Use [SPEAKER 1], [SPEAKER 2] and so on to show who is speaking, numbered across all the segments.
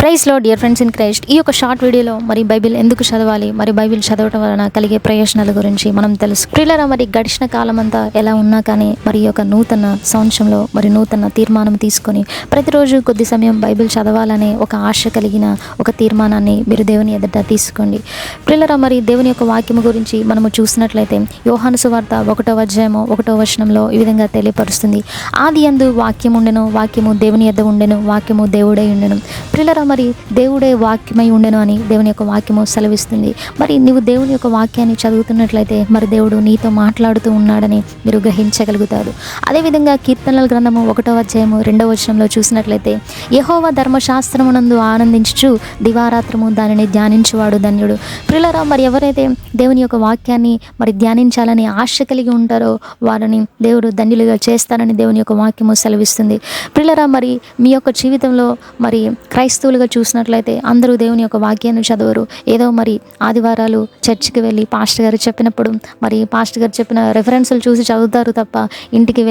[SPEAKER 1] Praise Lord dear friends in Christ. ఈ యొక్క short వీడియోలో మరి బైబిల్ ఎందుకు చదవాలి, మరి బైబిల్ చదవటం వలన కలిగే ప్రయోజనాల గురించి మనం తెలుసు. ప్రియులారా, మరి గడిచిన కాలం అంతా ఎలా ఉన్నా కానీ మరి యొక్క నూతన సంవత్సరంలో మరి నూతన తీర్మానం తీసుకొని ప్రతిరోజు కొద్ది సమయం బైబిల్ చదవాలనే ఒక ఆశ కలిగిన ఒక తీర్మానాన్ని మీరు దేవుని ఎదుట తీసుకోండి. ప్రియులారా, మరి దేవుని యొక్క వాక్యము గురించి మనము చూసినట్లయితే యోహాను సువార్త 1వ అధ్యాయము 1వ వచనంలో ఈ విధంగా తెలియపరుస్తుంది. ఆది యందు వాక్యం ఉండెను, వాక్యము దేవుని యొద్ద ఉండెను, వాక్యము దేవుడై ఉండెను. ప్రియులారా, మరి దేవుడే వాక్యమై ఉండెను అని దేవుని యొక్క వాక్యము సెలవిస్తుంది. మరి నువ్వు దేవుని యొక్క వాక్యాన్ని చదువుతున్నట్లయితే మరి దేవుడు నీతో మాట్లాడుతూ ఉన్నాడని మీరు గ్రహించగలుగుతారు. అదేవిధంగా కీర్తనల గ్రంథము 1వ అధ్యాయము 2వ వచనంలో చూసినట్లయితే యెహోవా ధర్మశాస్త్రమునందు ఆనందించుచు దివారాత్రము దానిని ధ్యానించువాడు ధన్యుడు. ప్రియులారా, మరి ఎవరైతే దేవుని యొక్క వాక్యాన్ని మరి ధ్యానించాలని ఆశ కలిగి ఉంటారో వారిని దేవుడు ధన్యులుగా చేస్తారని దేవుని యొక్క వాక్యము సెలవిస్తుంది. ప్రియులారా, మరి మీ యొక్క జీవితంలో మరి క్రైస్తవులుగా చూసినట్లయితే అందరూ దేవుని యొక్క వాక్యాన్ని చదవరు. ఏదో మరి ఆదివారాలు చర్చికి వెళ్ళి పాస్టర్ గారు చెప్పినప్పుడు మరి పాస్టర్ గారు చెప్పిన రెఫరెన్సులు చూసి చదువుతారు తప్ప ఇంటికి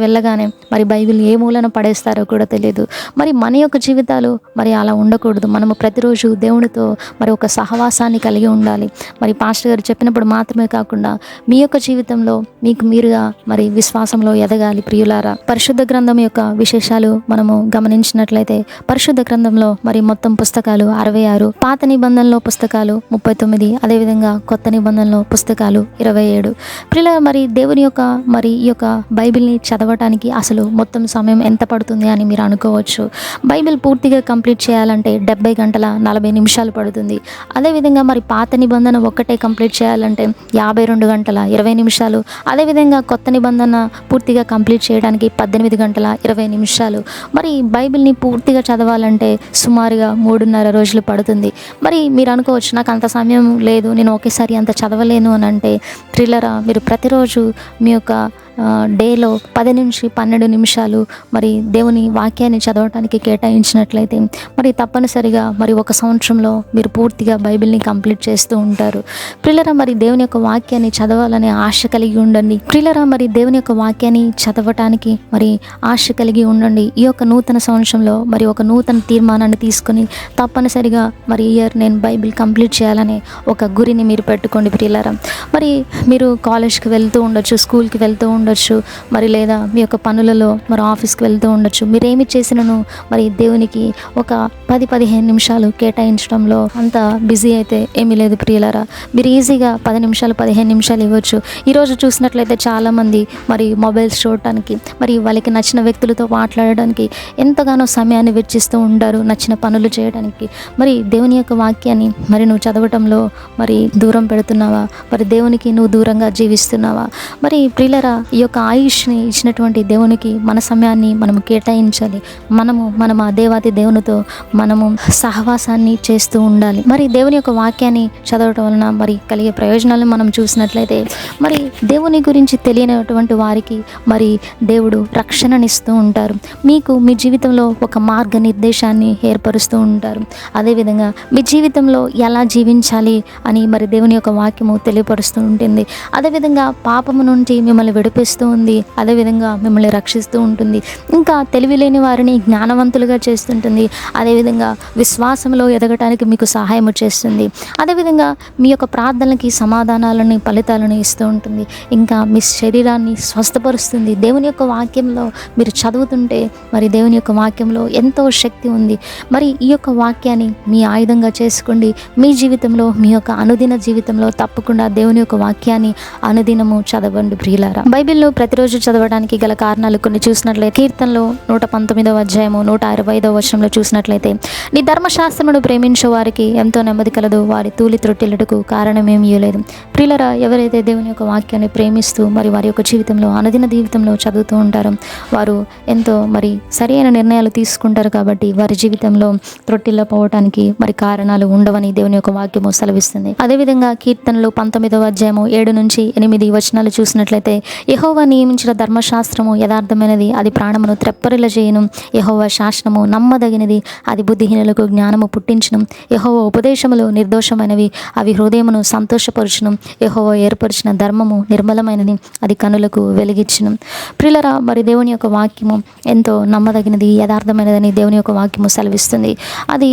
[SPEAKER 1] వెళ్ళగానే మరి బైబిల్ ఏ మూలన పడేస్తారో కూడా తెలియదు. మరి మన యొక్క జీవితాలు మరి అలా ఉండకూడదు. మనము ప్రతిరోజు దేవునితో మరి ఒక సహవాసాన్ని కలిగి ఉండాలి. మరి పాస్టర్ గారు చెప్పినప్పుడు మాత్రమే కాకుండా మీ యొక్క జీవితంలో మీకు మీరుగా మరి విశ్వాసంలో ఎదగాలి. ప్రియులారా, పరిశుద్ధ గ్రంథం యొక్క విశేషాలు మనము గమనించినట్లయితే పరిశుద్ధ గ్రంథంలో మరి మొత్తం పుస్తకాలు 66, పాత నిబంధనలో పుస్తకాలు 39, అదేవిధంగా కొత్త నిబంధనలో పుస్తకాలు 27. ప్రియులారా, మరి దేవుని యొక్క మరి ఈ యొక్క బైబిల్ని చదవటానికి అసలు మొత్తం సమయం ఎంత పడుతుంది అని మీరు అనుకోవచ్చు. బైబిల్ పూర్తిగా కంప్లీట్ చేయాలంటే 70 గంటల 40 నిమిషాలు పడుతుంది. అదేవిధంగా మరి పాత నిబంధన ఒక్కటే కంప్లీట్ చేయాలంటే 52 గంటల 20 నిమిషాలు. అదేవిధంగా కొత్త నిబంధన పూర్తిగా కంప్లీట్ చేయడానికి 18 గంటల 20 నిమిషాలు. మరి బైబిల్ని పూర్తిగా చదవాలంటే సుమారుగా 3.5 రోజులు పడుతుంది. మరి మీరు అనుకోవచ్చు, నాకు అంత సమయం లేదు, నేను ఒకేసారి అంత చదవలేను అని అంటే ప్రియులారా, మీరు ప్రతిరోజు మీ యొక్క డేలో 10 నుంచి 12 నిమిషాలు మరి దేవుని వాక్యాన్ని చదవటానికి కేటాయించినట్లయితే మరి తప్పనిసరిగా మరి ఒక సంవత్సరంలో మీరు పూర్తిగా బైబిల్ని కంప్లీట్ చేస్తూ ఉంటారు. ప్రియులారా, మరి దేవుని యొక్క వాక్యాన్ని చదవాలనే ఆశ కలిగి ఉండండి. ప్రియులారా, మరి దేవుని యొక్క వాక్యాన్ని చదవటానికి మరి ఆశ కలిగి ఉండండి. ఈ యొక్క నూతన సంవత్సరంలో మరి ఒక నూతన తీర్మానాన్ని తీసుకొని తప్పనిసరిగా మరి ఇయర్ నేను బైబిల్ కంప్లీట్ చేయాలనే ఒక గురిని మీరు పెట్టుకోండి. ప్రియులారా, మరి మీరు కాలేజ్కి వెళ్తూ ఉండొచ్చు, స్కూల్కి వెళ్తూ ఉండొచ్చు, మరి లేదా మీ యొక్క పనులలో మరి ఆఫీస్కి వెళ్తూ ఉండొచ్చు. మీరేమి చేసినను మరి దేవునికి ఒక 10-15 నిమిషాలు కేటాయించడంలో అంత బిజీ అయితే ఏమీ లేదు. ప్రియులారా, మీరు ఈజీగా 10 నిమిషాలు 15 నిమిషాలు ఇవ్వచ్చు. ఈరోజు చూసినట్లయితే చాలామంది మరి మొబైల్స్ చూడటానికి మరి వాళ్ళకి నచ్చిన వ్యక్తులతో మాట్లాడడానికి ఎంతగానో సమయాన్ని వెచ్చిస్తూ ఉంటారు, నచ్చిన పనులు చేయడానికి. మరి దేవుని యొక్క వాక్యాన్ని మరి నువ్వు చదవటంలో మరి దూరం పెడుతున్నావా? మరి దేవునికి నువ్వు దూరంగా జీవిస్తున్నావా? మరి ప్రియులారా, ఈ యొక్క ఆయుష్ని ఇచ్చినటువంటి దేవునికి మన సమయాన్ని మనము కేటాయించాలి. మనం ఆ దేవాది దేవునితో మనము సహవాసాన్ని చేస్తూ ఉండాలి. మరి దేవుని యొక్క వాక్యాన్ని చదవటం వలన మరి కలిగే ప్రయోజనాలను మనం చూసినట్లయితే మరి దేవుని గురించి తెలియనటువంటి వారికి మరి దేవుడు రక్షణనిస్తూ ఉంటారు. మీకు మీ జీవితంలో ఒక మార్గనిర్దేశాన్ని ఏర్పరుస్తూ ఉంటారు. అదేవిధంగా మీ జీవితంలో ఎలా జీవించాలి అని మరి దేవుని యొక్క వాక్యము తెలియపరుస్తూ ఉంటుంది. అదేవిధంగా పాపము నుండి మిమ్మల్ని విడిపిస్తూ ఉంది, అదేవిధంగా మిమ్మల్ని రక్షిస్తూ ఉంటుంది. ఇంకా తెలివి లేని వారిని జ్ఞానవంతులుగా చేస్తుంటుంది. అదేవిధంగా విశ్వాసంలో ఎదగటానికి మీకు సహాయం చేస్తుంది. అదేవిధంగా మీ యొక్క ప్రార్థనలకి సమాధానాలని ఫలితాలను ఇస్తూ ఉంటుంది. ఇంకా మీ శరీరాన్ని స్వస్థపరుస్తుంది. దేవుని యొక్క వాక్యంలో మీరు చదువుతుంటే మరి దేవుని యొక్క వాక్యంలో ఎంతో శక్తి ఉంది. మరి ఈ యొక్క వాక్యాన్ని మీ ఆయుధంగా చేసుకోండి. మీ జీవితంలో మీ యొక్క అనుదిన జీవితంలో తప్పకుండా దేవుని యొక్క వాక్యాన్ని అనుదినము చదవండి. ప్రియులారా, బైబిల్ను ప్రతిరోజు చదవడానికి గల కారణాలు కొన్ని చూసినట్లయితే కీర్తనలో 119వ అధ్యాయము 165వ వచనంలో చూసినట్లయితే నీ ధర్మశాస్త్రమును ప్రేమించే వారికి ఎంతో నెమ్మది కలదు, వారి తూలి త్రొట్టిల్లటకు కారణమేమీ లేదు. ప్రియులారా, ఎవరైతే దేవుని యొక్క వాక్యాన్ని ప్రేమిస్తూ మరి వారి యొక్క జీవితంలో అనుదిన జీవితంలో చదువుతూ ఉంటారో వారు ఎంతో మరి సరైన నిర్ణయాలు తీసుకుంటారు. కాబట్టి వారి జీవితంలో త్రొట్టిల్లపోవటానికి మరి కారణాలు ఉండవని దేవుని యొక్క వాక్యము సెలవిస్తుంది. అదేవిధంగా కీర్తనలు 19వ అధ్యాయము 7 నుంచి 8 వచనాలు చూసినట్లయితే యెహోవా నియమించిన ధర్మశాస్త్రము యథార్థమైనది, అది ప్రాణమును త్రెప్పరిల్ల చేయును. యెహోవా శాసనము నమ్మదగినది, అది బుద్ధిహీనులకు జ్ఞానము పుట్టించును. యెహోవా ఉపదేశములు నిర్దోషమైనవి, అవి హృదయమును సంతోషపరచును. యెహోవా ఏర్పరిచిన ధర్మము నిర్మలమైనది, అది కనులకు వెలిగించును. ప్రియులారా, మరి దేవుని యొక్క వాక్యము ఎంతో నమ్మదగినది, యథార్థమైనదని దేవుని యొక్క వాక్యము సెలవిస్తుంది. అది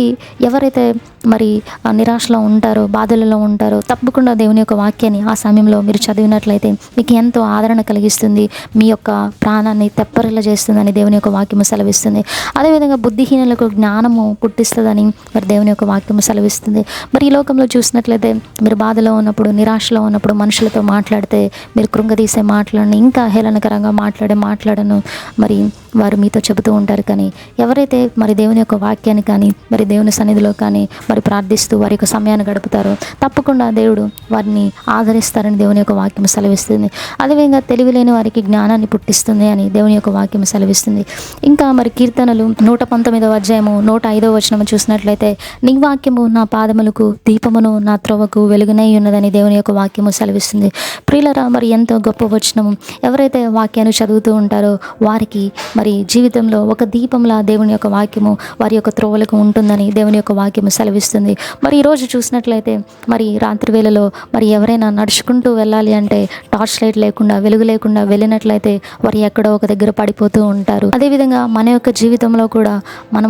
[SPEAKER 1] ఎవరైతే మరి నిరాశలో ఉంటారో, బాధలలో ఉంటారో, తప్పకుండా దేవుని యొక్క వాక్యాన్ని ఆ సమయంలో మీరు చదివినట్లయితే మీకు ఎంతో ఆదరణ కలిగిస్తుంది, మీ యొక్క ప్రాణాన్ని తెప్పరిల్ల చేస్తుందని దేవుని యొక్క వాక్యము సెలవిస్తుంది. అదేవిధంగా బుద్ధిహీనులకు జ్ఞానము పుట్టిస్తుందని మరి దేవుని యొక్క వాక్యము సెలవిస్తుంది. మరి ఈ లోకంలో చూసినట్లయితే మీరు బాధలో ఉన్నప్పుడు, నిరాశలో ఉన్నప్పుడు మనుషులతో మాట్లాడితే మీరు కృంగదీసే మాటలను, ఇంకా హేళనకరంగా మాట్లాడను మరి వారు మీతో చెబుతూ ఉంటారు. కానీ ఎవరైతే మరి దేవుని యొక్క వాక్యాన్ని కానీ, మరి దేవుని సన్నిధిలో కానీ మరి ప్రార్థిస్తూ వారి యొక్క సమయాన్ని గడుపుతారో తప్పకుండా దేవుడు వారిని ఆదరిస్తారని దేవుని యొక్క వాక్యం సెలవిస్తుంది. అదేవిధంగా తెలివి లేని వారికి జ్ఞానాన్ని పుట్టిస్తుంది అని దేవుని యొక్క వాక్యం సెలవిస్తుంది. ఇంకా మరి కీర్తనలు 119వ అధ్యాయము 105వ వచనము చూసినట్లయితే, నీ వాక్యము నా పాదములకు దీపమును, నా త్రోవకు వెలుగునై ఉన్నదని దేవుని యొక్క వాక్యము సెలవిస్తుంది. ప్రియులరా, మరి ఎంతో గొప్ప వచనము. ఎవరైతే వాక్యాన్ని చదువుతూ ఉంటారో వారికి మరి జీవితంలో ఒక దీపంలా దేవుని యొక్క వాక్యము వారి యొక్క త్రోవలకు ఉంటుందని దేవుని యొక్క వాక్యము సెలవిస్తుంది. మరి ఈరోజు చూసినట్లయితే మరి రాత్రి వేళలో మరి ఎవరైనా నడుచుకుంటూ వెళ్ళాలి అంటే టార్చ్ లైట్ లేకుండా, వెలుగు లేకుండా వెళ్ళినట్లయితే వారు ఎక్కడో ఒక దగ్గర పడిపోతూ ఉంటారు. అదేవిధంగా మన యొక్క జీవితంలో కూడా మన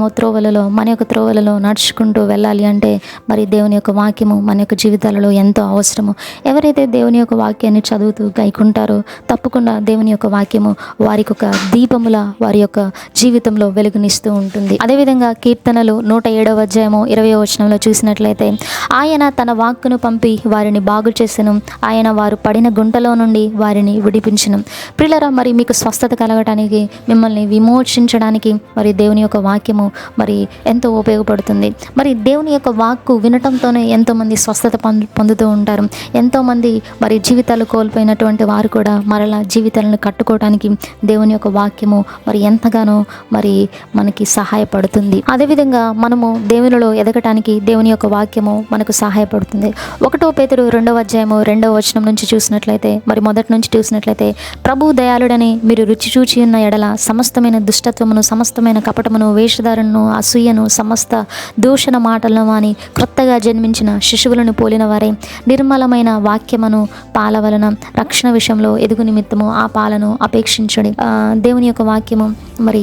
[SPEAKER 1] యొక్క త్రోవలలో నడుచుకుంటూ వెళ్ళాలి అంటే మరి దేవుని యొక్క వాక్యము మన యొక్క జీవితాలలో ఎంతో అవసరము. ఎవరైతే దేవుని యొక్క వాక్యాన్ని చదువుతూ గైకుంటారో తప్పకుండా దేవుని యొక్క వాక్యము వారికి ఒక దీపములా వారి యొక్క జీవితంలో వెలుగునిస్తూ ఉంటుంది. అదేవిధంగా కీర్తనలు 107వ అధ్యాయము 20వ వచనంలో చూసినట్లయితే, ఆయన తన వాక్కును పంపి వారిని బాగు చేసెను, ఆయన వారు పడిన గుంటలో నుండి వారిని విడిపించెను. ప్రియులారా, మరి మీకు స్వస్థత కలగటానికి, మిమ్మల్ని విమోచించడానికి మరి దేవుని యొక్క వాక్యము మరి ఎంతో ఉపయోగపడుతుంది. మరి దేవుని యొక్క వాక్కు వినటంతోనే ఎంతోమంది స్వస్థత పొందుతూ ఉంటారు. ఎంతోమంది మరి జీవితాలు కోల్పోయినటువంటి వారు కూడా మరలా జీవితాలను కట్టుకోవడానికి దేవుని యొక్క వాక్యము మరి ఎంతగానో మరి మనకి సహాయపడుతుంది. అదేవిధంగా మనము దేవునిలో ఎదగటానికి దేవుని యొక్క వాక్యము మనకు సహాయపడుతుంది. 1 పేతురు 2వ అధ్యాయము 2వ వచనం నుంచి చూసినట్లయితే, మరి మొదటి నుంచి చూసినట్లయితే, ప్రభువు దయాళుడని మీరు రుచి చూచి ఉన్న ఎడల సమస్తమైన దుష్టత్వమును, సమస్తమైన కపటమును, వేషధారణను, అసూయను, సమస్త దూషణ మాటలను వాని క్రొత్తగా జన్మించిన శిశువులను పోలిన వారే నిర్మలమైన వాక్యమును పాల వలన రక్షణ విషయంలో ఎదుగు నిమిత్తము ఆ పాలను అపేక్షించండి. దేవుని యొక్క వాక్యము మరి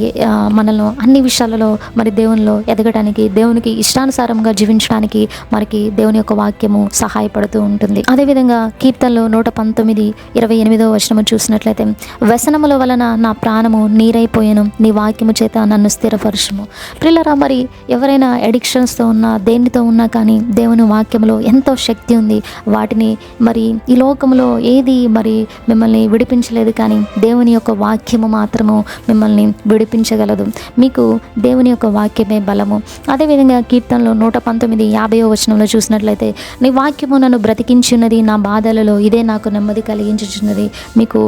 [SPEAKER 1] మనల్ని అన్ని విషయాలలో మరి దేవునిలో ఎదగడానికి, దేవునికి ఇష్టానుసారంగా జీవించడానికి మనకి దేవుని యొక్క వాక్యము సహాయపడుతూ ఉంటుంది. అదేవిధంగా కీర్తనలు 119:28వ వచనము చూసినట్లయితే, వ్యసనముల వలన నా ప్రాణము నీరైపోయాను, నీ వాక్యము చేత నన్ను స్థిరపరచుము. ప్రియులారా, మరి ఎవరైనా అడిక్షన్స్తో ఉన్నా, దేనితో ఉన్నా కానీ దేవుని వాక్యంలో ఎంతో శక్తి ఉంది. వాటిని మరి ఈ లోకంలో ఏది మరి మిమ్మల్ని విడిపించలేదు, కానీ దేవుని యొక్క వాక్యము మాత్రము మిమ్మల్ని విడిపించగలదు. మీకు దేవుని యొక్క వాక్యమే బలము. అదేవిధంగా కీర్తనలో 119:50వ వచనంలో చూసినట్లయితే, నీ వాక్యము నన్ను బ్రతికించున్నది, నా బాధలలో ఇదే నాకు నెమ్మది కలిగించుచున్నది. మీకు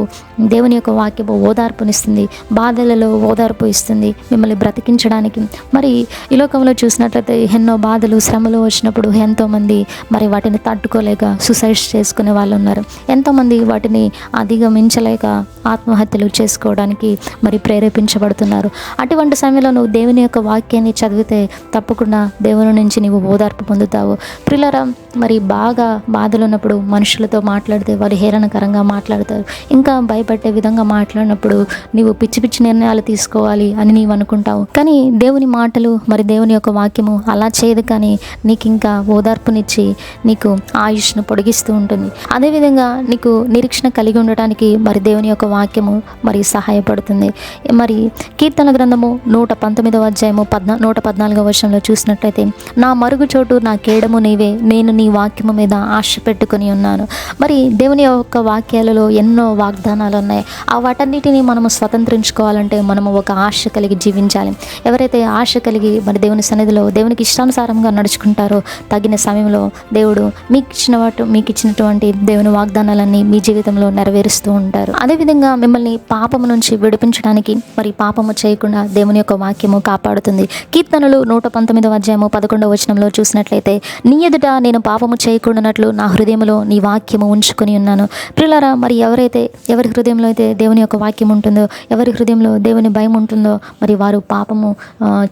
[SPEAKER 1] దేవుని యొక్క వాక్యము ఓదార్పునిస్తుంది, బాధలలో ఓదార్పు ఇస్తుంది, మిమ్మల్ని బ్రతికించడానికి. మరి ఈ లోకంలో చూసినట్లయితే ఎన్నో బాధలు, శ్రమలు వచ్చినప్పుడు ఎంతోమంది మరి వాటిని తట్టుకోలేక సూసైడ్స్ చేసుకునే వాళ్ళు ఉన్నారు. ఎంతోమంది వాటిని అధిగమించలేక ఆత్మహత్యలు చేసుకోవడానికి మరి ప్రేరేపించబడుతున్నారు. అటువంటి సమయంలో నువ్వు దేవుని యొక్క వాక్యాన్ని చదివితే తప్పకుండా దేవుని నుంచి నీవు ఓదార్పు పొందుతావు. ప్రియులారా, మరి బాగా బాధలు ఉన్నప్పుడు మనుషులతో మాట్లాడితే వారు హేళనకరంగా మాట్లాడతారు. ఇంకా భయపడే విధంగా మాట్లాడినప్పుడు నీవు పిచ్చి పిచ్చి నిర్ణయాలు తీసుకోవాలి అని నీవు అనుకుంటావు. కానీ దేవుని మాటలు మరి దేవుని యొక్క వాక్యము అలా చేయదు, కానీ నీకు ఇంకా ఓదార్పునిచ్చి నీకు ఆయుష్ను పొడిగిస్తూ ఉంటుంది. అదేవిధంగా నీకు నిరీక్షణ కలిగి ఉండటానికి మరి దేవుని యొక్క వాక్యము మరి సహాయపడుతుంది. మరి కీర్తన గ్రంథము 119వ అధ్యాయము 114వ వచనంలో చూసినట్లయితే, నా మరుగు చోటు నా కేడము నీవే, నేను నీ వాక్యము మీద ఆశ పెట్టుకుని ఉన్నాను. మరి దేవుని యొక్క వాక్యాలలో ఎన్నో వాగ్దానాలు ఉన్నాయి. ఆ వాటన్నిటిని మనము స్వతంత్రించుకోవాలంటే మనము ఒక ఆశ కలిగి జీవించాలి. ఎవరైతే ఆశ కలిగి మరి దేవుని సన్నిధిలో దేవునికి ఇష్టానుసారంగా నడుచుకుంటారో తగిన సమయంలో దేవుడు మీకు ఇచ్చినటువంటి దేవుని వాగ్దానాలన్నీ మీ జీవితంలో నెరవేరుస్తూ ఉంటారు. అదేవిధంగా మిమ్మల్ని పాపము నుంచి విడిపించడానికి మరి పాపము చేయకుండా దేవుని యొక్క వాక్యము కాపాడుతుంది. కీర్తనలు 119వ అధ్యాయము 11వ వచనంలో చూసినట్లయితే, నీ ఎదుట నేను పాపము చేయకుండానట్లు నా హృదయంలో నీ వాక్యము ఉంచుకొని ఉన్నాను. ప్రియులారా, మరి ఎవరైతే ఎవరి హృదయంలో అయితే దేవుని యొక్క వాక్యం ఉంటుందో, ఎవరి హృదయంలో దేవుని భయం ఉంటుందో మరి వారు పాపము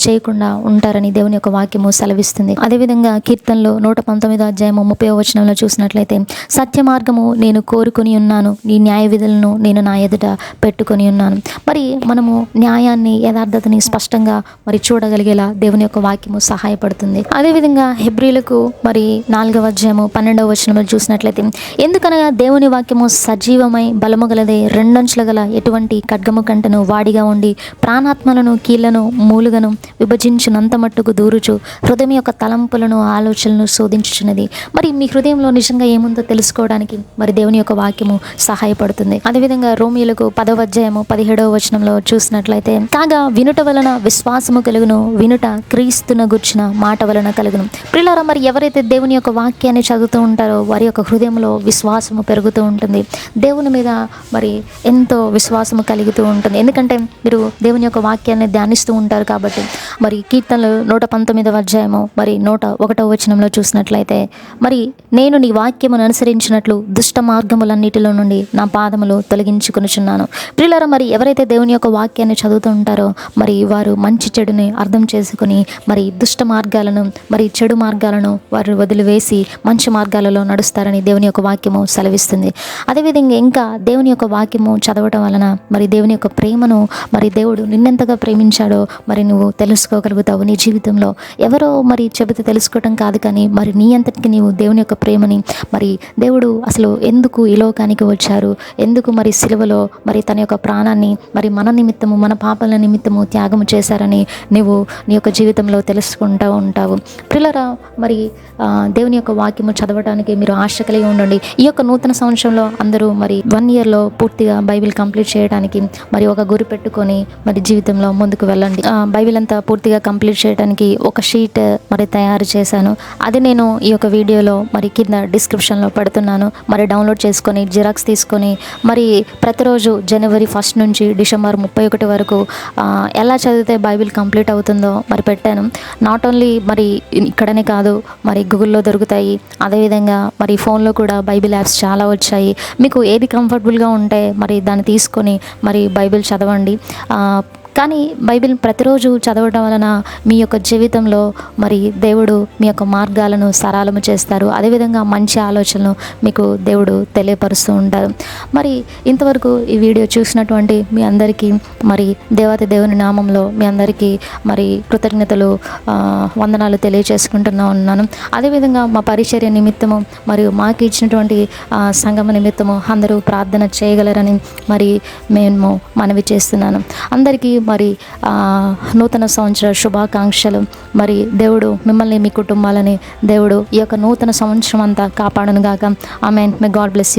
[SPEAKER 1] చేయకుండా ఉంటారని దేవుని యొక్క వాక్యము సెలవిస్తుంది. అదేవిధంగా కీర్తనలో 119 అధ్యాయము 30వ వచనంలో చూసినట్లయితే, సత్య మార్గము నేను కోరుకొని ఉన్నాను, నీ న్యాయ విధులను నేను నా ఎదుట పెట్టుకొని ఉన్నాను. మరి మనము న్యాయాన్ని, యథార్థతని స్పష్టంగా మరి చూడగలిగేలా దేవుని యొక్క వాక్యము సహాయపడుతుంది. అదేవిధంగా హెబ్రీలకు మరి 4వ అధ్యాయము 12వ వచనంలో చూసినట్లయితే, ఎందుకనగా దేవుని వాక్యము సజీవమై బలము గలదే, రెండంచుల గల ఎటువంటి ఖడ్గము కంటను వాడిగా ఉండి ప్రాణాత్మలను కీళ్లను మూలుగను విభజించినంత మట్టుకు దూరుచు హృదయం యొక్క తలంపులను ఆలోచనలను శోధించుచున్నది. మరి మీ హృదయంలో నిజంగా ఏముందో తెలుసుకోవడానికి మరి దేవుని యొక్క వాక్యము సహాయపడుతుంది. అదేవిధంగా రోమీయులకు 10వ అధ్యాయము 17వ వచనంలో చూసినట్లయితే, కాగా వినుట వలన విశ్వాసము కలుగును, వినుట క్రీస్తును గుర్చిన మాట వలన కలుగును. ప్రియులారా, మరి ఎవరైతే దేవుని యొక్క వాక్యాన్ని చదువుతూ ఉంటారో వారి యొక్క హృదయంలో విశ్వాసము పెరుగుతూ ఉంటుంది. దేవుని మీద మరి ఎంతో విశ్వాసము కలుగుతూ ఉంటుంది. ఎందుకంటే మీరు దేవుని యొక్క వాక్యాన్ని ధ్యానిస్తూ ఉంటారు కాబట్టి. మరి కీర్తనలు 119వ అధ్యాయము మరి 101వ వచనంలో చూసినట్లయితే, మరి నేను నీ వాక్యమును అనుసరించినట్లు దుష్ట మార్గములన్నిటిలో నుండి నా పాదములు తొలగించుకొనుచున్నాను. ప్రియులారా, మరి ఎవరైతే దేవుని యొక్క వాక్యాన్ని చదువుతూ ఉంటారో మరి వారు మంచి చెడుని అర్థం చేసుకుని మరి దుష్ట మార్గాలను మరి చెడు మార్గాలను వారు వదిలివేసి మంచి మార్గాలలో నడుస్తారని దేవుని యొక్క వాక్యము సెలవిస్తుంది. అదేవిధంగా ఇంకా దేవుని యొక్క వాక్యము చదవటం వలన మరి దేవుని యొక్క ప్రేమను మరి దేవుడు నిన్నెంతగా ప్రేమించాడో మరి నువ్వు తెలుసుకోగలుగుతావు. నీ జీవితంలో ఎవరో మరి చెబితే తెలుసుకోవటం కాదు, కానీ మరి నీ అంతటికి నీవు దేవుని యొక్క ప్రేమని మరి దేవుడు అసలు ఎందుకు ఈ లోకానికి వచ్చారు, ఎందుకు మరి సిలువలో మరి తన యొక్క ప్రాణాన్ని మరి మన నిమిత్తము మన పాపాల నిమిత్తము త్యాగము చేశారని నువ్వు నీ యొక్క జీవితంలో తెలుసుకుంటూ ఉంటావు. ప్రియులారా, మరి దేవుని యొక్క వాక్యము చదవడానికి మీరు ఆశ కలిగి ఉండండి. ఈ యొక్క నూతన సంవత్సరంలో అందరూ మరి 1 yearలో పూర్తిగా బైబిల్ కంప్లీట్ చేయడానికి మరి ఒక గురి పెట్టుకొని మరి జీవితంలో ముందుకు వెళ్ళండి. బైబిల్ అంతా పూర్తిగా కంప్లీట్ చేయడానికి ఒక షీట్ మరి తయారు చేశాను. అది నేను ఈ యొక్క వీడియోలో మరి కింద డిస్క్రిప్షన్లో పెడుతున్నాను. మరి డౌన్లోడ్ చేసుకొని జిరాక్స్ తీసుకొని మరి ప్రతిరోజు జనవరి 1 నుంచి డిసెంబర్ 31 వరకు ఎలా చదివితే బైబిల్ కంప్లీట్ అవుతుందో మరి పెట్టాను. నాట్ ఓన్లీ మరి ఇక్కడనే కాదు, మరి గూగుల్లో దొరుకుతాయి. అదేవిధంగా మరి ఫోన్లో కూడా బైబిల్ యాప్స్ చాలా వచ్చాయి. మీకు ఏది కంఫర్టబుల్గా ఉంటే మరి దాన్ని తీసుకొని మరి బైబిల్ చదవండి. కానీ బైబిల్ ప్రతిరోజు చదవడం వలన మీ యొక్క జీవితంలో మరి దేవుడు మీ యొక్క మార్గాలను సరళము చేస్తారు. అదేవిధంగా మంచి ఆలోచనలు మీకు దేవుడు తెలియపరుస్తూ ఉంటారు. మరి ఇంతవరకు ఈ వీడియో చూసినటువంటి మీ అందరికీ మరి దేవాతి దేవుని నామంలో మీ అందరికీ మరి కృతజ్ఞతలు వందనాలు తెలియజేసుకుంటున్నా ఉన్నాను. అదేవిధంగా మా పరిచర్య నిమిత్తము మరియు మాకు ఇచ్చినటువంటి సంగమ నిమిత్తము అందరూ ప్రార్థన చేయగలరని మరి మేము మనవి చేస్తున్నాను. అందరికీ మరి నూతన సంవత్సర శుభాకాంక్షలు. మరి దేవుడు మిమ్మల్ని మీ కుటుంబాలని దేవుడు ఈ యొక్క నూతన సంవత్సరం అంతా కాపాడును గాక. ఆమేన్. May God bless you.